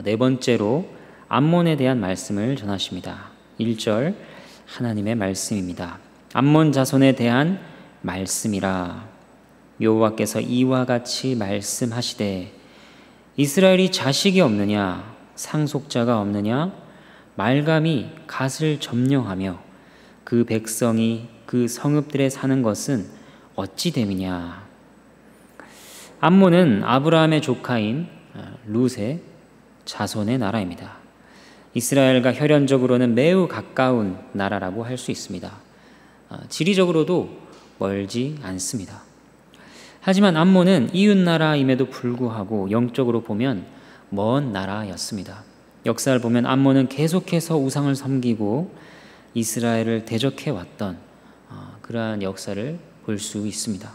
네 번째로 암몬에 대한 말씀을 전하십니다. 1절 하나님의 말씀입니다. 암몬 자손에 대한 말씀이라. 여호와께서 이와 같이 말씀하시되 이스라엘이 자식이 없느냐 상속자가 없느냐 말감이 갓을 점령하며 그 백성이 그 성읍들에 사는 것은 어찌 됨이냐. 암몬은 아브라함의 조카인 룻의 자손의 나라입니다. 이스라엘과 혈연적으로는 매우 가까운 나라라고 할 수 있습니다. 지리적으로도 멀지 않습니다. 하지만 암몬은 이웃나라임에도 불구하고 영적으로 보면 먼 나라였습니다. 역사를 보면 암몬은 계속해서 우상을 섬기고 이스라엘을 대적해왔던 그러한 역사를 볼 수 있습니다.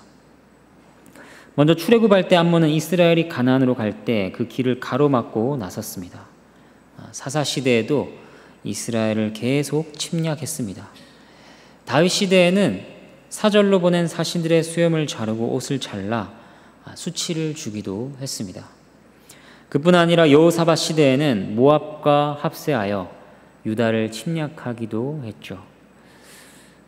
먼저 출애굽할 때 암몬은 이스라엘이 가나안으로 갈 때 그 길을 가로막고 나섰습니다. 사사 시대에도 이스라엘을 계속 침략했습니다. 다윗 시대에는 사절로 보낸 사신들의 수염을 자르고 옷을 잘라 수치를 주기도 했습니다. 그뿐 아니라 여호사밧 시대에는 모압과 합세하여 유다를 침략하기도 했죠.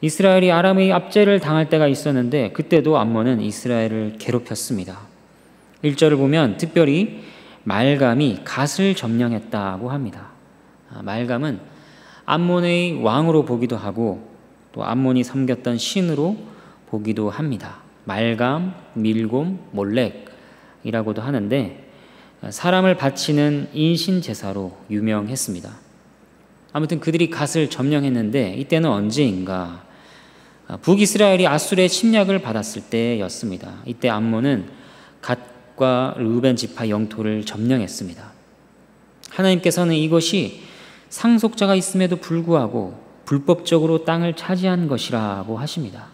이스라엘이 아람의 압제를 당할 때가 있었는데 그때도 암몬은 이스라엘을 괴롭혔습니다. 1절을 보면 특별히 말감이 갓을 점령했다고 합니다. 말감은 암몬의 왕으로 보기도 하고 또 암몬이 섬겼던 신으로 보기도 합니다. 말감, 밀곰, 몰렉이라고도 하는데 사람을 바치는 인신 제사로 유명했습니다. 아무튼 그들이 갓을 점령했는데 이때는 언제인가? 북이스라엘이 아수르의 침략을 받았을 때였습니다. 이때 암몬은 갓과 르우벤 지파 영토를 점령했습니다. 하나님께서는 이것이 상속자가 있음에도 불구하고 불법적으로 땅을 차지한 것이라고 하십니다.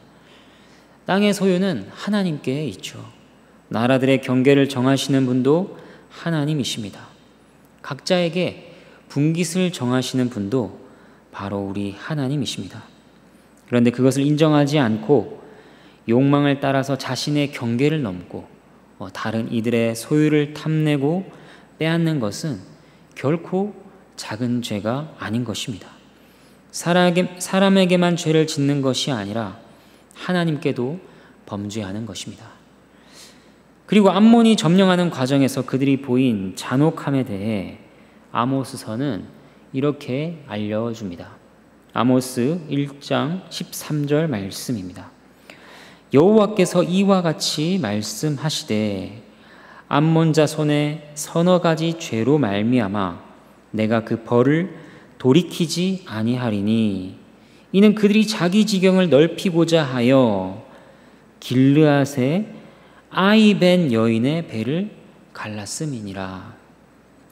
땅의 소유는 하나님께 있죠. 나라들의 경계를 정하시는 분도 하나님이십니다. 각자에게 분깃을 정하시는 분도 바로 우리 하나님이십니다. 그런데 그것을 인정하지 않고 욕망을 따라서 자신의 경계를 넘고 다른 이들의 소유를 탐내고 빼앗는 것은 결코 작은 죄가 아닌 것입니다. 사람에게만 죄를 짓는 것이 아니라 하나님께도 범죄하는 것입니다. 그리고 암몬이 점령하는 과정에서 그들이 보인 잔혹함에 대해 아모스서는 이렇게 알려줍니다. 아모스 1장 13절 말씀입니다. 여호와께서 이와 같이 말씀하시되 암몬 자손의 서너 가지 죄로 말미암아 내가 그 벌을 돌이키지 아니하리니 이는 그들이 자기 지경을 넓히고자 하여 길르앗의 아이벤 여인의 배를 갈랐음이니라.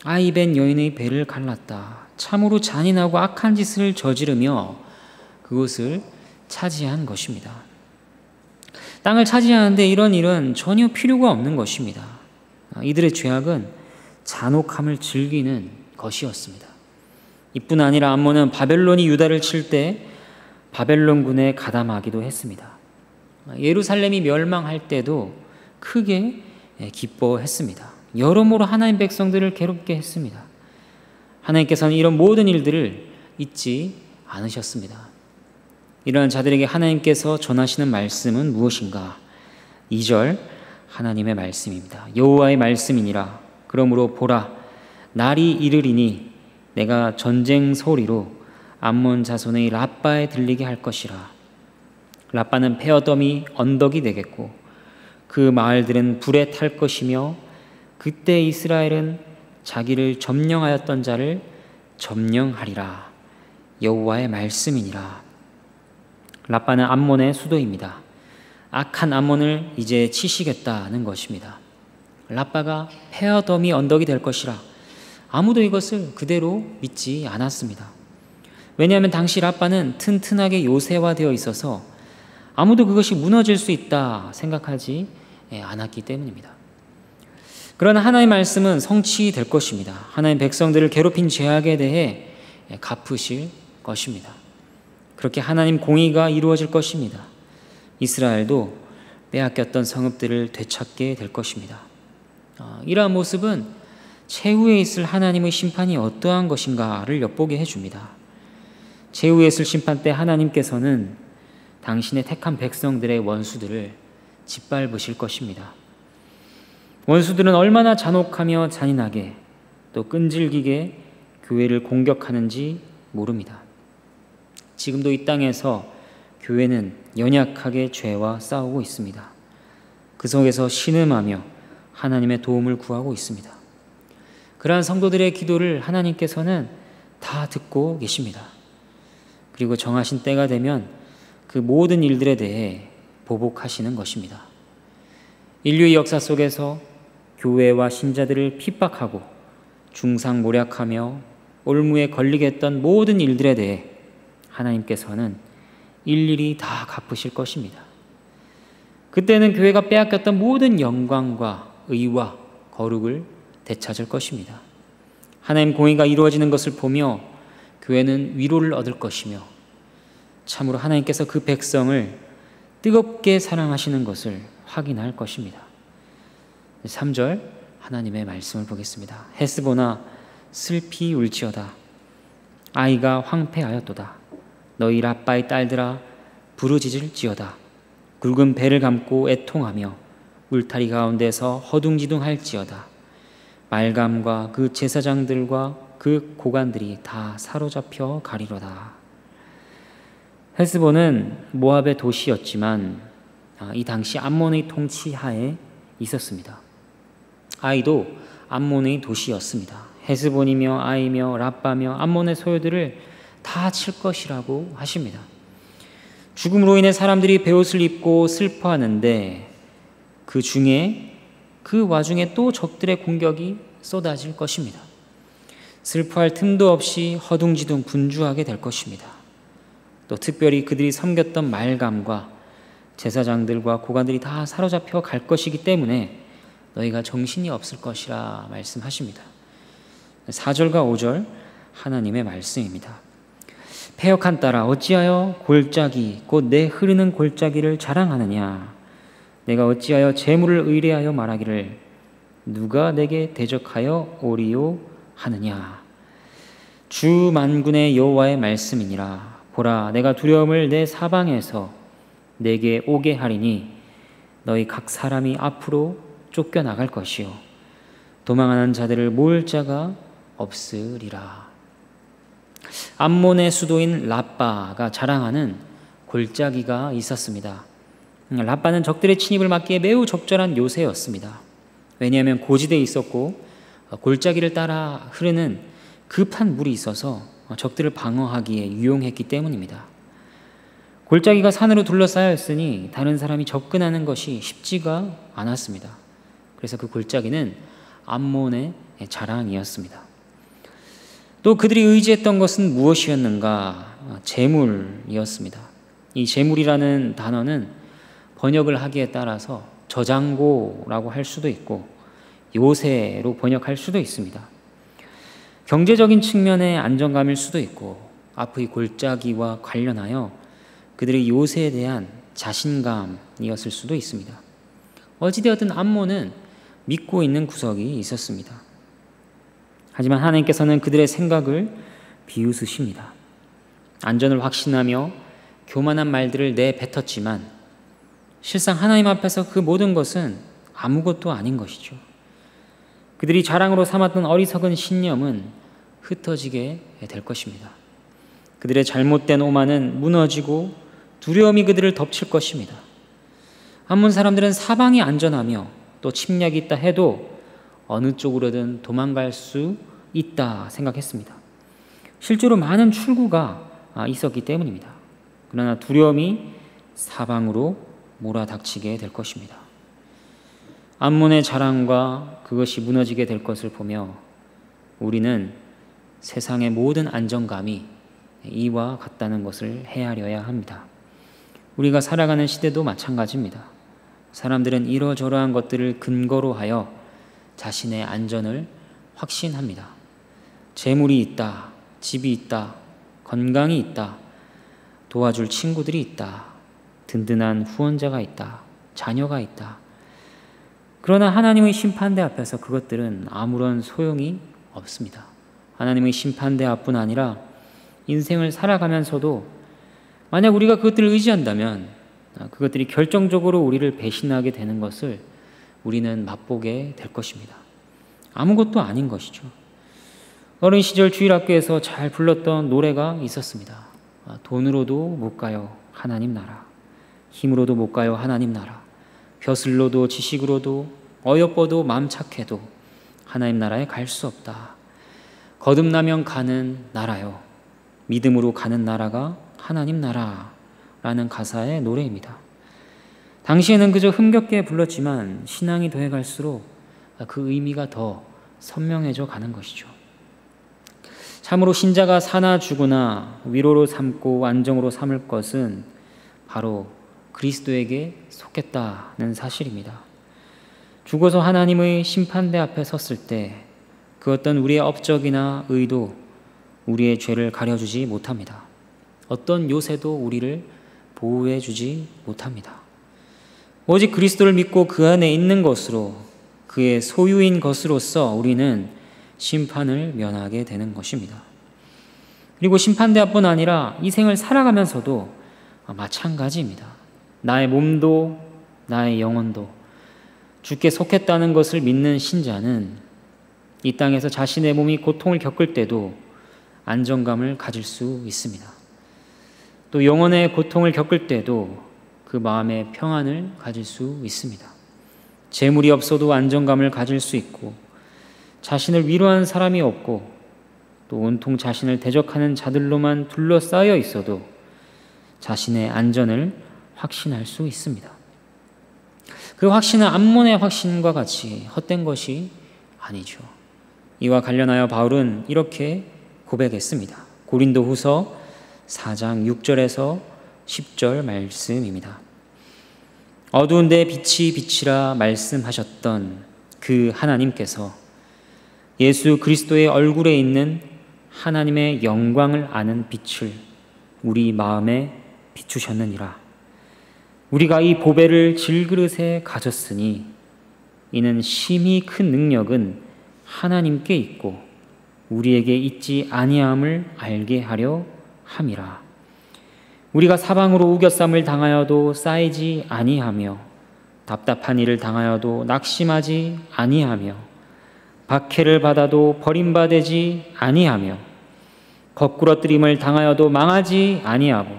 아이벤 여인의 배를 갈랐다. 참으로 잔인하고 악한 짓을 저지르며 그곳을 차지한 것입니다. 땅을 차지하는데 이런 일은 전혀 필요가 없는 것입니다. 이들의 죄악은 잔혹함을 즐기는 것이었습니다. 이뿐 아니라 암몬은 바벨론이 유다를 칠 때 바벨론군에 가담하기도 했습니다. 예루살렘이 멸망할 때도 크게 기뻐했습니다. 여러모로 하나님 백성들을 괴롭게 했습니다. 하나님께서는 이런 모든 일들을 잊지 않으셨습니다. 이러한 자들에게 하나님께서 전하시는 말씀은 무엇인가? 2절 하나님의 말씀입니다. 여호와의 말씀이니라. 그러므로 보라, 날이 이르리니 내가 전쟁 소리로 암몬 자손의 라빠에 들리게 할 것이라. 라빠는 폐허더미 언덕이 되겠고 그 마을들은 불에 탈 것이며 그때 이스라엘은 자기를 점령하였던 자를 점령하리라. 여호와의 말씀이니라. 라빠는 암몬의 수도입니다. 악한 암몬을 이제 치시겠다는 것입니다. 라빠가 폐허더미 언덕이 될 것이라. 아무도 이것을 그대로 믿지 않았습니다. 왜냐하면 당시 라빠는 튼튼하게 요새화되어 있어서 아무도 그것이 무너질 수 있다 생각하지 않았기 때문입니다. 그러나 하나님의 말씀은 성취될 것입니다. 하나님 백성들을 괴롭힌 죄악에 대해 갚으실 것입니다. 그렇게 하나님 공의가 이루어질 것입니다. 이스라엘도 빼앗겼던 성읍들을 되찾게 될 것입니다. 이러한 모습은 최후에 있을 하나님의 심판이 어떠한 것인가를 엿보게 해줍니다. 최후에 있을 심판 때 하나님께서는 당신의 택한 백성들의 원수들을 짓밟으실 것입니다. 원수들은 얼마나 잔혹하며 잔인하게 또 끈질기게 교회를 공격하는지 모릅니다. 지금도 이 땅에서 교회는 연약하게 죄와 싸우고 있습니다. 그 속에서 신음하며 하나님의 도움을 구하고 있습니다. 그러한 성도들의 기도를 하나님께서는 다 듣고 계십니다. 그리고 정하신 때가 되면 그 모든 일들에 대해 보복하시는 것입니다. 인류의 역사 속에서 교회와 신자들을 핍박하고 중상모략하며 올무에 걸리게 했던 모든 일들에 대해 하나님께서는 일일이 다 갚으실 것입니다. 그때는 교회가 빼앗겼던 모든 영광과 의와 거룩을 되찾을 것입니다. 하나님 공의가 이루어지는 것을 보며 교회는 위로를 얻을 것이며 참으로 하나님께서 그 백성을 뜨겁게 사랑하시는 것을 확인할 것입니다. 3절 하나님의 말씀을 보겠습니다. 헤스보나 슬피 울지어다. 아이가 황폐하였도다. 너희 라빠의 딸들아 부르짖을지어다. 굵은 배를 감고 애통하며 울타리 가운데서 허둥지둥할지어다. 말감과 그 제사장들과 그 고관들이 다 사로잡혀 가리로다. 헤스본은 모압의 도시였지만 이 당시 암몬의 통치 하에 있었습니다. 아이도 암몬의 도시였습니다. 헤스본이며 아이며 라빠며 암몬의 소유들을 다 칠 것이라고 하십니다. 죽음으로 인해 사람들이 베옷을 입고 슬퍼하는데 그 와중에 또 적들의 공격이 쏟아질 것입니다. 슬퍼할 틈도 없이 허둥지둥 분주하게 될 것입니다. 또 특별히 그들이 섬겼던 말감과 제사장들과 고관들이 다 사로잡혀 갈 것이기 때문에 너희가 정신이 없을 것이라 말씀하십니다. 4절과 5절 하나님의 말씀입니다. 패역한 딸아 어찌하여 골짜기 곧 내 흐르는 골짜기를 자랑하느냐. 내가 어찌하여 재물을 의뢰하여 말하기를 누가 내게 대적하여 오리요 하느냐. 주 만군의 여호와의 말씀이니라. 보라 내가 두려움을 내 사방에서 내게 오게 하리니 너희 각 사람이 앞으로 쫓겨나갈 것이요 도망하는 자들을 모을 자가 없으리라. 암몬의 수도인 라빠가 자랑하는 골짜기가 있었습니다. 라빠는 적들의 침입을 막기에 매우 적절한 요새였습니다. 왜냐하면 고지대에 있었고 골짜기를 따라 흐르는 급한 물이 있어서 적들을 방어하기에 유용했기 때문입니다. 골짜기가 산으로 둘러싸여 있으니 다른 사람이 접근하는 것이 쉽지가 않았습니다. 그래서 그 골짜기는 암몬의 자랑이었습니다. 또 그들이 의지했던 것은 무엇이었는가? 재물이었습니다. 이 재물이라는 단어는 번역을 하기에 따라서 저장고라고 할 수도 있고 요새로 번역할 수도 있습니다. 경제적인 측면의 안정감일 수도 있고 앞의 골짜기와 관련하여 그들의 요새에 대한 자신감이었을 수도 있습니다. 어찌되었든 암몬은 믿고 있는 구석이 있었습니다. 하지만 하나님께서는 그들의 생각을 비웃으십니다. 안전을 확신하며 교만한 말들을 내뱉었지만 실상 하나님 앞에서 그 모든 것은 아무것도 아닌 것이죠. 그들이 자랑으로 삼았던 어리석은 신념은 흩어지게 될 것입니다. 그들의 잘못된 오만은 무너지고 두려움이 그들을 덮칠 것입니다. 암몬 사람들은 사방이 안전하며 또 침략이 있다 해도 어느 쪽으로든 도망갈 수 있다 생각했습니다. 실제로 많은 출구가 있었기 때문입니다. 그러나 두려움이 사방으로 몰아닥치게 될 것입니다. 암몬의 자랑과 그것이 무너지게 될 것을 보며 우리는 세상의 모든 안정감이 이와 같다는 것을 헤아려야 합니다. 우리가 살아가는 시대도 마찬가지입니다. 사람들은 이러저러한 것들을 근거로 하여 자신의 안전을 확신합니다. 재물이 있다, 집이 있다, 건강이 있다, 도와줄 친구들이 있다, 든든한 후원자가 있다, 자녀가 있다. 그러나 하나님의 심판대 앞에서 그것들은 아무런 소용이 없습니다. 하나님의 심판대 앞뿐 아니라 인생을 살아가면서도 만약 우리가 그것들을 의지한다면 그것들이 결정적으로 우리를 배신하게 되는 것을 우리는 맛보게 될 것입니다. 아무것도 아닌 것이죠. 어린 시절 주일학교에서 잘 불렀던 노래가 있었습니다. 돈으로도 못 가요 하나님 나라, 힘으로도 못 가요 하나님 나라, 벼슬로도 지식으로도 어여뻐도 마음 착해도 하나님 나라에 갈 수 없다. 거듭나면 가는 나라요, 믿음으로 가는 나라가 하나님 나라라는 가사의 노래입니다. 당시에는 그저 흥겹게 불렀지만 신앙이 더해갈수록 그 의미가 더 선명해져 가는 것이죠. 참으로 신자가 사나 죽으나 위로로 삼고 안정으로 삼을 것은 바로 그리스도에게 속했다는 사실입니다. 죽어서 하나님의 심판대 앞에 섰을 때 그 어떤 우리의 업적이나 의도, 우리의 죄를 가려주지 못합니다. 어떤 요새도 우리를 보호해주지 못합니다. 오직 그리스도를 믿고 그 안에 있는 것으로, 그의 소유인 것으로서 우리는 심판을 면하게 되는 것입니다. 그리고 심판대 앞뿐 아니라 이 생을 살아가면서도 마찬가지입니다. 나의 몸도 나의 영혼도 주께 속했다는 것을 믿는 신자는 이 땅에서 자신의 몸이 고통을 겪을 때도 안정감을 가질 수 있습니다. 또 영혼의 고통을 겪을 때도 그 마음의 평안을 가질 수 있습니다. 재물이 없어도 안정감을 가질 수 있고, 자신을 위로하는 사람이 없고 또 온통 자신을 대적하는 자들로만 둘러싸여 있어도 자신의 안전을 확신할 수 있습니다. 그 확신은 암몬의 확신과 같이 헛된 것이 아니죠. 이와 관련하여 바울은 이렇게 고백했습니다. 고린도후서 4장 6절에서 10절 말씀입니다. 어두운 데 빛이 비치라 말씀하셨던 그 하나님께서 예수 그리스도의 얼굴에 있는 하나님의 영광을 아는 빛을 우리 마음에 비추셨느니라. 우리가 이 보배를 질그릇에 가졌으니 이는 심히 큰 능력은 하나님께 있고 우리에게 있지 아니함을 알게 하려 함이라. 우리가 사방으로 우겨쌈을 당하여도 쌓이지 아니하며 답답한 일을 당하여도 낙심하지 아니하며 박해를 받아도 버림받지 아니하며 거꾸러뜨림을 당하여도 망하지 아니하고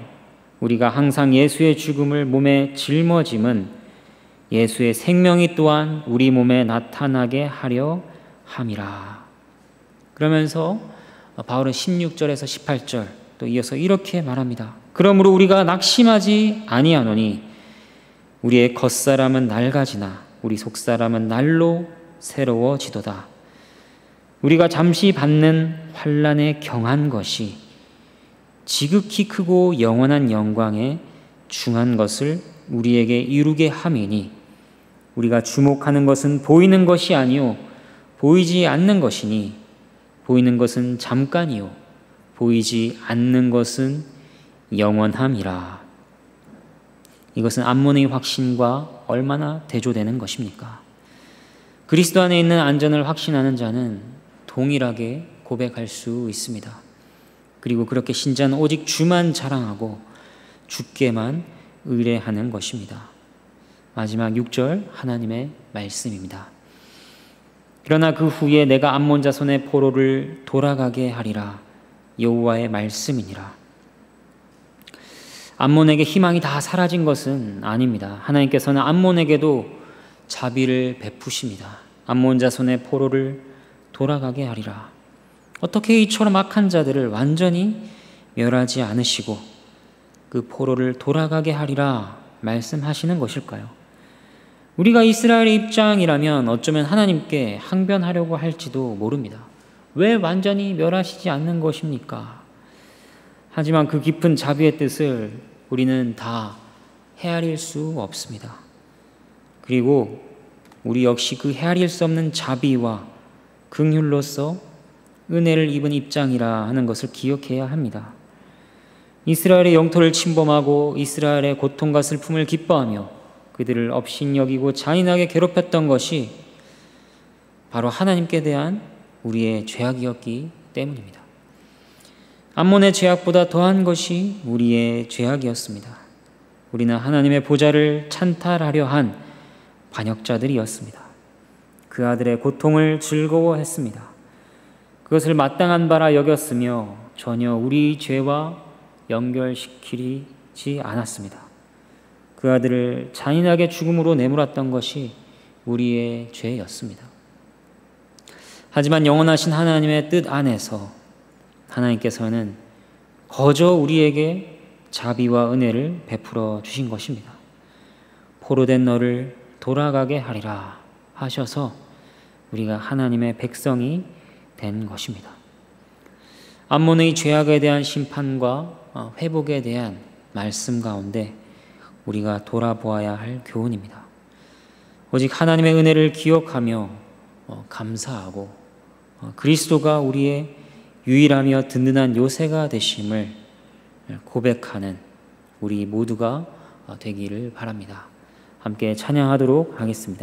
우리가 항상 예수의 죽음을 몸에 짊어짐은 예수의 생명이 또한 우리 몸에 나타나게 하려 함이라. 그러면서 바울은 16절에서 18절 또 이어서 이렇게 말합니다. 그러므로 우리가 낙심하지 아니하노니 우리의 겉사람은 낡아지나 우리 속사람은 날로 새로워지도다. 우리가 잠시 받는 환난에 경한 것이 지극히 크고 영원한 영광에 중한 것을 우리에게 이루게 함이니 우리가 주목하는 것은 보이는 것이 아니요 보이지 않는 것이니 보이는 것은 잠깐이요 보이지 않는 것은 영원함이라. 이것은 암몬의 확신과 얼마나 대조되는 것입니까? 그리스도 안에 있는 안전을 확신하는 자는 동일하게 고백할 수 있습니다. 그리고 그렇게 신자는 오직 주만 자랑하고 주께만 의뢰하는 것입니다. 마지막 6절 하나님의 말씀입니다. 그러나 그 후에 내가 암몬 자손의 포로를 돌아가게 하리라. 여호와의 말씀이니라. 암몬에게 희망이 다 사라진 것은 아닙니다. 하나님께서는 암몬에게도 자비를 베푸십니다. 암몬 자손의 포로를 돌아가게 하리라. 어떻게 이처럼 악한 자들을 완전히 멸하지 않으시고 그 포로를 돌아가게 하리라 말씀하시는 것일까요? 우리가 이스라엘의 입장이라면 어쩌면 하나님께 항변하려고 할지도 모릅니다. 왜 완전히 멸하시지 않는 것입니까? 하지만 그 깊은 자비의 뜻을 우리는 다 헤아릴 수 없습니다. 그리고 우리 역시 그 헤아릴 수 없는 자비와 긍휼로서 은혜를 입은 입장이라 하는 것을 기억해야 합니다. 이스라엘의 영토를 침범하고 이스라엘의 고통과 슬픔을 기뻐하며 그들을 업신여기고 잔인하게 괴롭혔던 것이 바로 하나님께 대한 우리의 죄악이었기 때문입니다. 암몬의 죄악보다 더한 것이 우리의 죄악이었습니다. 우리는 하나님의 보좌를 찬탈하려 한 반역자들이었습니다. 그 아들의 고통을 즐거워했습니다. 그것을 마땅한 바라 여겼으며 전혀 우리 죄와 연결시키지 않았습니다. 그 아들을 잔인하게 죽음으로 내몰았던 것이 우리의 죄였습니다. 하지만 영원하신 하나님의 뜻 안에서 하나님께서는 거저 우리에게 자비와 은혜를 베풀어 주신 것입니다. 포로된 너를 돌아가게 하리라 하셔서 우리가 하나님의 백성이 된 것입니다. 암몬의 죄악에 대한 심판과 회복에 대한 말씀 가운데 우리가 돌아보아야 할 교훈입니다. 오직 하나님의 은혜를 기억하며 감사하고 그리스도가 우리의 유일하며 든든한 요새가 되심을 고백하는 우리 모두가 되기를 바랍니다. 함께 찬양하도록 하겠습니다.